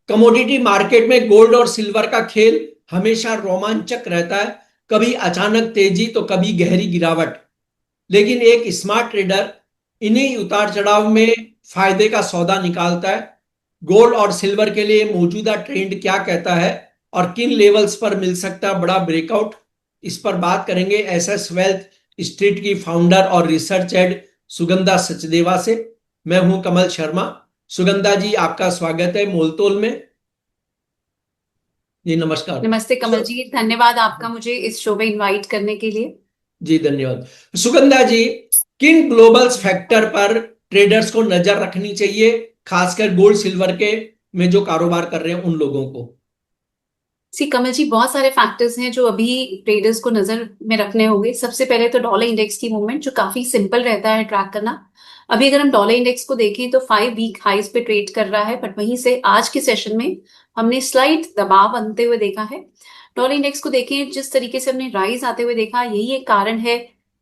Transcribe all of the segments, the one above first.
Commodity market में gold और silver का खेल हमेशा रोमांचक रहता है। कभी अचानक तेजी तो कभी गहरी गिरावट। लेकिन एक स्मार्ट ट्रेडर इन्हीं उतार चढ़ाव में फायदे का सौदा निकालता है। गोल्ड और सिल्वर के लिए मौजूदा ट्रेंड क्या कहता है और किन लेवल्स पर मिल सकता है बड़ा ब्रेकआउट, इस पर बात करेंगे एसएस वेल्थ स्ट्रीट की फाउंडर और रिसर्च हेड सुगंधा सचदेवा से। मैं हूं कमल शर्मा। सुगंधा जी, आपका स्वागत है मोलतोल में। जी नमस्कार। नमस्ते सु, कमल जी, धन्यवाद आपका मुझे इस शो में इनवाइट करने के लिए। जी धन्यवाद। सुगंधा जी, किन ग्लोबल फैक्टर पर ट्रेडर्स को नजर रखनी चाहिए, खासकर गोल्ड सिल्वर के में जो कारोबार कर रहे हैं उन लोगों को? कमल जी, बहुत सारे फैक्टर्स हैं जो अभी ट्रेडर्स को नजर में रखने होंगे। सबसे पहले तो डॉलर इंडेक्स की मूवमेंट, जो काफी सिंपल रहता है ट्रैक करना। अभी अगर हम डॉलर इंडेक्स को देखें तो 5 वीक हाइज पे ट्रेड कर रहा है, बट वहीं से आज के सेशन में हमने स्लाइट दबाव बनते हुए देखा है। डॉलर इंडेक्स को देखें, जिस तरीके से हमने राइज आते हुए देखा, यही एक कारण है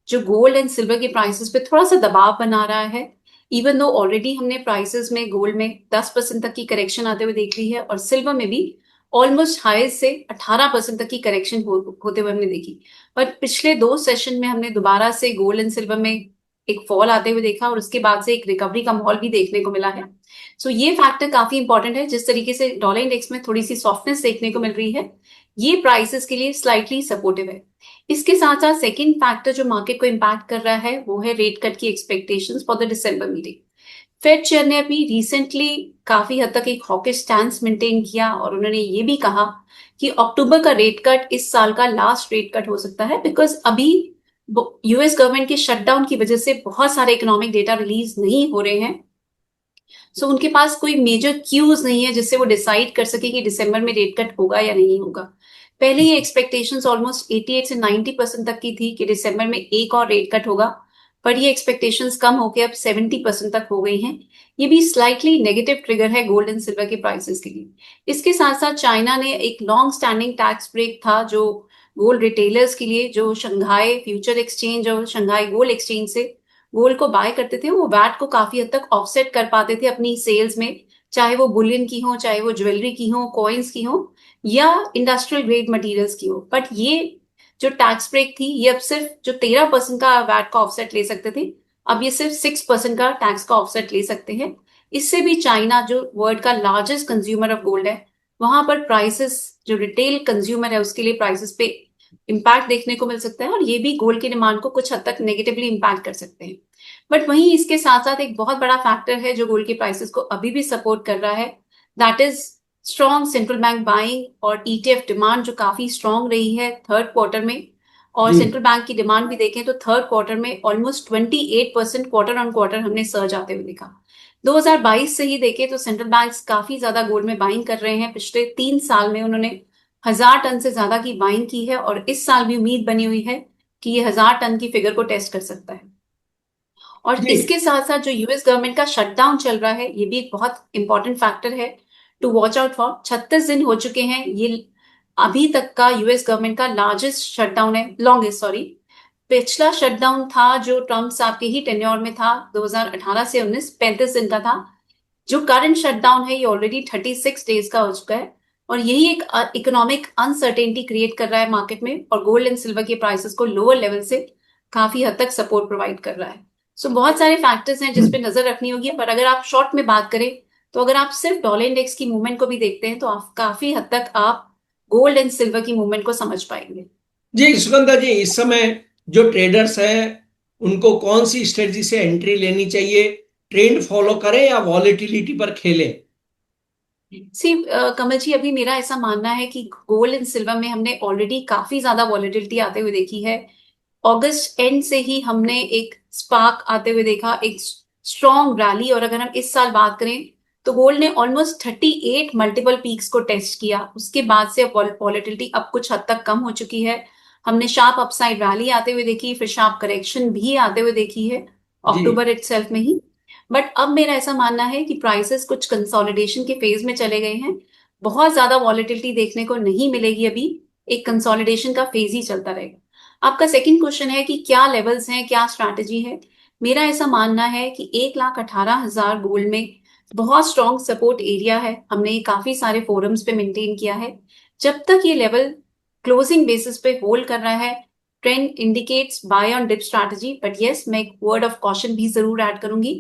जो गोल्ड एंड सिल्वर के प्राइसेस पे थोड़ा सा दबाव बना रहा है। इवन दो ऑलरेडी हमने प्राइसेस में गोल्ड में 10% तक की करेक्शन आते हुए देख ली है, और सिल्वर में भी ऑलमोस्ट हाई से 18% तक की करेक्शन होते हुए हमने देखी। पर पिछले 2 सेशन में हमने दोबारा से गोल्ड एंड सिल्वर में एक फॉल आते हुए देखा, और उसके बाद से एक रिकवरी का माहौल भी देखने को मिला है। सो ये फैक्टर काफी इंपॉर्टेंट है। जिस तरीके से डॉलर इंडेक्स में थोड़ी सी सॉफ्टनेस देखने को मिल रही है, ये प्राइसेस के लिए स्लाइटली सपोर्टिव है। इसके साथ साथ सेकेंड फैक्टर जो मार्केट को इम्पैक्ट कर रहा है, वो है रेट कट की expectations for the December meeting. Fed chair ने अभी रिसेंटली काफी हद तक एक हॉकिश स्टैंस मेंटेन किया, और उन्होंने ये भी कहा कि अक्टूबर का रेट कट इस साल का लास्ट रेट कट हो सकता है, बिकॉज अभी यूएस गवर्नमेंट के शटडाउन की वजह से बहुत सारे इकोनॉमिक डेटा रिलीज नहीं हो रहे हैं। सो उनके पास कोई मेजर क्यूज नहीं है जिससे वो डिसाइड कर सके कि दिसंबर में रेट कट होगा या नहीं होगा। पहले ये एक्सपेक्टेशंस ऑलमोस्ट 88 से 90% तक की थी कि दिसंबर में एक और रेट कट होगा, पर ये एक्सपेक्टेशंस कम होकर अब 70% तक हो गई हैं। ये भी स्लाइटली नेगेटिव ट्रिगर है गोल्ड एंड सिल्वर के प्राइसेस के लिए। इसके साथ साथ चाइना ने एक लॉन्ग स्टैंडिंग टैक्स ब्रेक था जो गोल्ड रिटेलर्स के लिए, जो शंघाई फ्यूचर एक्सचेंज और शंघाई गोल्ड एक्सचेंज से गोल्ड को बाय करते थे, वो वैट को काफी हद तक ऑफसेट कर पाते थे अपनी सेल्स में, चाहे वो बुलियन की हो, चाहे वो ज्वेलरी की हो, कॉइन्स की हो, या इंडस्ट्रियल ग्रेड मटेरियल्स की हो। बट ये जो टैक्स ब्रेक थी, ये अब सिर्फ जो 13% का वैट का ऑफसेट ले सकते थे, अब ये सिर्फ 6% का टैक्स का ऑफसेट ले सकते हैं। इससे भी चाइना, जो वर्ल्ड का लार्जेस्ट कंज्यूमर ऑफ गोल्ड है, वहां पर प्राइसेस, जो रिटेल कंज्यूमर है उसके लिए प्राइसेस पे इम्पैक्ट देखने को मिल सकता है, और ये भी गोल्ड की डिमांड को कुछ हद तक नेगेटिवली इम्पैक्ट कर सकते हैं। बट वहीं इसके साथ साथ एक बहुत बड़ा फैक्टर है जो गोल्ड के प्राइसेस को अभी भी सपोर्ट कर रहा है, that is strong central bank buying और ईटीएफ डिमांड, जो काफी स्ट्रॉन्ग रही है थर्ड क्वार्टर में। और जी। सेंट्रल बैंक की डिमांड भी देखें तो थर्ड क्वार्टर में ऑलमोस्ट 28% क्वार्टर ऑन क्वार्टर हमने सर्ज आते हुए देखा। 2022 से ही देखें तो सेंट्रल बैंक्स काफी ज्यादा गोल्ड में बाइंग कर रहे हैं। पिछले 3 साल में उन्होंने 1000 टन से ज्यादा की बाइंग की है, और इस साल भी उम्मीद बनी हुई है कि ये 1000 टन की फिगर को टेस्ट कर सकता है। और जी। इसके साथ साथ जो यूएस गवर्नमेंट का शटडाउन चल रहा है, ये भी एक बहुत इंपॉर्टेंट फैक्टर है टू वॉच आउट फॉर। 36 दिन हो चुके हैं, ये अभी तक का यूएस गवर्नमेंट का लार्जेस्ट शटडाउन है, लॉन्गेस्ट सॉरी। पिछला शटडाउन था जो ट्रम्प साहब के ही टेन्योर में था, 2018 से 19, 35 दिन का था। जो करंट शटडाउन है, ये ऑलरेडी 36 डेज का हो चुका है, और यही एक इकोनॉमिक अनसर्टेनिटी क्रिएट कर रहा है मार्केट में, और गोल्ड एंड सिल्वर के प्राइसेस को लोअर लेवल से काफी हद तक सपोर्ट प्रोवाइड कर रहा है। सो बहुत सारे फैक्टर्स हैं जिस पे नजर रखनी होगी, पर अगर आप शॉर्ट में बात करें तो अगर आप सिर्फ डॉलर इंडेक्स की मूवमेंट को भी देखते हैं तो आप काफी हद तक आप गोल्ड एंड सिल्वर की मूवमेंट को समझ पाएंगे। जी सुगंधा जी, इस समय जो ट्रेडर्स हैं उनको कौन सी स्ट्रेटजी से एंट्री लेनी चाहिए? ट्रेंड फॉलो करें या वॉलेटिलिटी पर खेलें? सी कमल जी, अभी मेरा ऐसा मानना है कि गोल्ड एंड सिल्वर में हमने ऑलरेडी काफी ज्यादा वॉलेटिलिटी आते हुए देखी है। अगस्त एंड से ही हमने एक स्पार्क आते हुए देखा, एक स्ट्रॉन्ग रैली। और अगर हम इस साल बात करें तो गोल्ड ने ऑलमोस्ट 38 मल्टीपल पीक्स को टेस्ट किया। उसके बाद से वॉलेटिलिटी अब कुछ हद तक कम हो चुकी है। हमने शार्प अपसाइड रैली आते हुए देखी, फिर शार्प करेक्शन भी आते हुए देखी है जी। अक्टूबर इटसेल्फ में ही। बट अब मेरा ऐसा मानना है कि प्राइसेस कुछ कंसोलिडेशन के फेज में चले गए हैं। बहुत ज्यादा वॉलेटिलिटी देखने को नहीं मिलेगी अभी, एक कंसोलिडेशन का फेज ही चलता रहेगा। आपका सेकंड क्वेश्चन है कि क्या लेवल्स हैं, क्या स्ट्रैटेजी है। मेरा ऐसा मानना है कि 1,18,000 गोल्ड में बहुत स्ट्रॉन्ग सपोर्ट एरिया है, हमने ये काफी सारे फोरम्स पे मेंटेन किया है। जब तक ये लेवल क्लोजिंग बेसिस पे होल्ड कर रहा है, trend indicates buy on dip strategy, but yes मैं एक वर्ड ऑफ कॉशन भी जरूर ऐड करूंगी,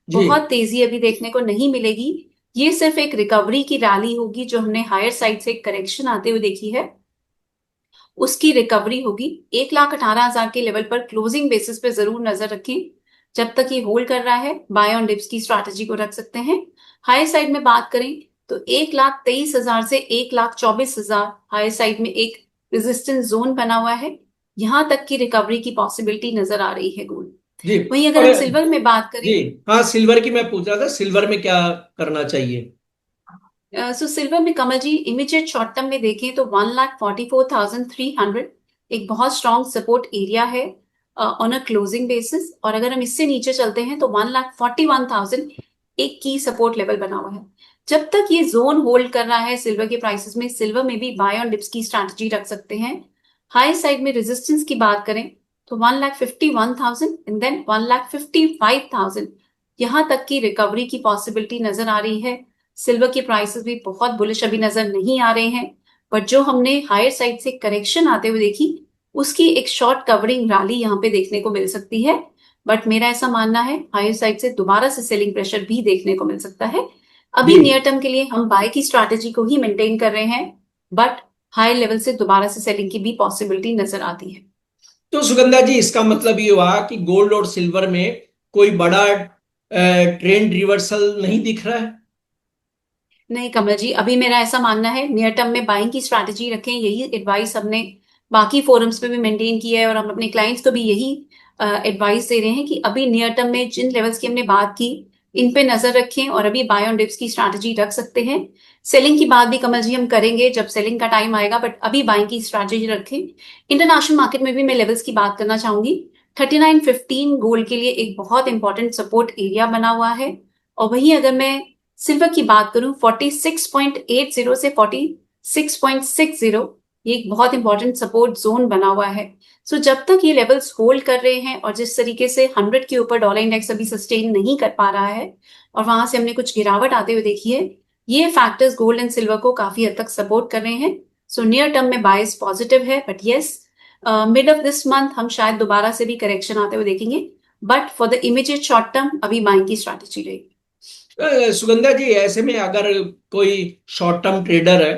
जी बहुत तेजी अभी देखने को नहीं मिलेगी। ये सिर्फ एक रिकवरी की रैली होगी जो हमने हायर साइड से करेक्शन आते हुए देखी है, उसकी रिकवरी होगी। 1,18,000 के लेवल पर क्लोजिंग बेसिस पे जरूर नजर रखें। जब तक ये होल्ड कर रहा है, बाय ऑन डिप्स की स्ट्रैटेजी को रख सकते हैं। हायर साइड में बात करें तो 1,23,000 से 1,24,000 हायर साइड में एक रेजिस्टेंस जोन बना हुआ है, यहां तक की रिकवरी की पॉसिबिलिटी नजर आ रही है गोल्ड। जी। वहीं अगर और हम सिल्वर में बात जी करें, हाँ, सिल्वर की मैं पूछ रहा था, सिल्वर में क्या करना चाहिए? सो सिल्वर में कमल जी इमीडिएट शॉर्ट टर्म में देखें तो 1,44,300 एक बहुत स्ट्रॉन्ग सपोर्ट एरिया है ऑन अ क्लोजिंग बेसिस। और अगर हम इससे नीचे चलते हैं तो 1,41,000 एक की सपोर्ट लेवल बना हुआ है। जब तक ये जोन होल्ड कर रहा है सिल्वर के प्राइसेस में, सिल्वर में भी बाय ऑन डिप्स की स्ट्रैटेजी रख सकते हैं। हाई साइड में रेजिस्टेंस की बात करें तो 1,51,000 एंड देन 1,55,000, यहां तक की रिकवरी की पॉसिबिलिटी नजर आ रही है। सिल्वर के प्राइसेस भी बहुत बुलिश अभी नजर नहीं आ रहे हैं, बट जो हमने हायर साइड से करेक्शन आते हुए देखी, उसकी एक शॉर्ट कवरिंग रैली यहाँ पे देखने को मिल सकती है। बट मेरा ऐसा मानना है हायर साइड से दोबारा से सेलिंग प्रेशर भी देखने को मिल सकता है। जी अभी नियर टर्म के लिए हम बाय की स्ट्रैटेजी को ही मेंटेन कर रहे हैं, बट हाई लेवल से दोबारा से सेलिंग की भी पॉसिबिलिटी नजर आती है। तो सुगंधा जी, इसका मतलब ये हुआ कि गोल्ड और सिल्वर में कोई बड़ा ट्रेंड रिवर्सल नहीं दिख रहा है? नहीं कमल जी, अभी मेरा ऐसा मानना है नियर टर्म में बाइंग की स्ट्रैटेजी रखें, यही एडवाइस हमने बाकी फोरम्स पे भी मेंटेन की है और हम अपने क्लाइंट्स को भी यही एडवाइस दे रहे हैं कि अभी नियर टर्म में जिन लेवल्स की हमने बात की, इन पे नजर रखें और अभी बाय ऑन डिप्स की स्ट्रैटेजी रख सकते हैं। सेलिंग की बात भी कमल जी हम करेंगे जब सेलिंग का टाइम आएगा, बट अभी बाइंग की स्ट्रैटेजी रखें। इंटरनेशनल मार्केट में भी मैं लेवल्स की बात करना चाहूंगी। 39.15 गोल्ड के लिए एक बहुत इंपॉर्टेंट सपोर्ट एरिया बना हुआ है। और वहीं अगर मैं सिल्वर की बात करूं 46.80 से 46.60, ये एक बहुत इंपॉर्टेंट सपोर्ट जोन बना हुआ है। सो जब तक ये लेवल्स होल्ड कर रहे हैं और जिस तरीके से 100 के ऊपर डॉलर इंडेक्स अभी सस्टेन नहीं कर पा रहा है और वहां से हमने कुछ गिरावट आते हुए देखी है, ये फैक्टर्स गोल्ड एंड सिल्वर को काफी हद तक सपोर्ट कर रहे हैं। सो नियर टर्म में बायस पॉजिटिव है, but yes mid of this month हम शायद दोबारा से भी करेक्शन आते हुए देखेंगे, but for the immediate short term अभी बाइंग की स्ट्रैटेजी रहेगी। सुगंधा जी, ऐसे में अगर कोई शॉर्ट टर्म ट्रेडर है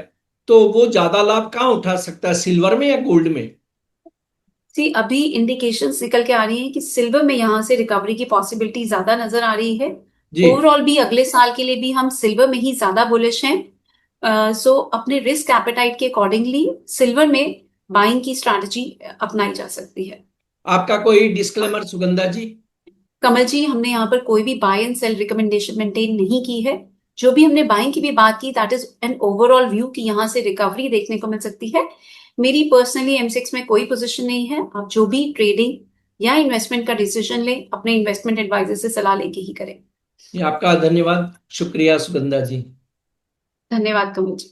तो वो ज्यादा लाभ कहाँ उठा सकता है, सिल्वर में या गोल्ड में? सी अभी इंडिकेशन निकल के आ रही है कि सिल्वर में यहां से रिकवरी की पॉसिबिलिटी ज्यादा नजर आ रही है। जी ओवरऑल भी अगले साल के लिए भी हम सिल्वर में ही ज्यादा बुलिश हैं। सो अपने रिस्क एपेटाइट के अकॉर्डिंगली सिल्वर में बाइंग की स्ट्रैटेजी अपनाई जा सकती है। आपका कोई डिस्क्लेमर सुगंधा जी? कमल जी, हमने यहाँ पर कोई भी buy and sell recommendation maintain नहीं की है। जो भी हमने बाइंग की भी बात की, that is an overall view कि यहाँ से रिकवरी देखने को मिल सकती है। मेरी पर्सनली एम6 में कोई पोजीशन नहीं है। आप जो भी ट्रेडिंग या इन्वेस्टमेंट का डिसीजन लें, अपने इन्वेस्टमेंट एडवाइजर से सलाह लेके ही करें। जी, आपका धन्यवाद, शुक्रिया सुगंधा जी। धन्यवाद कमल जी।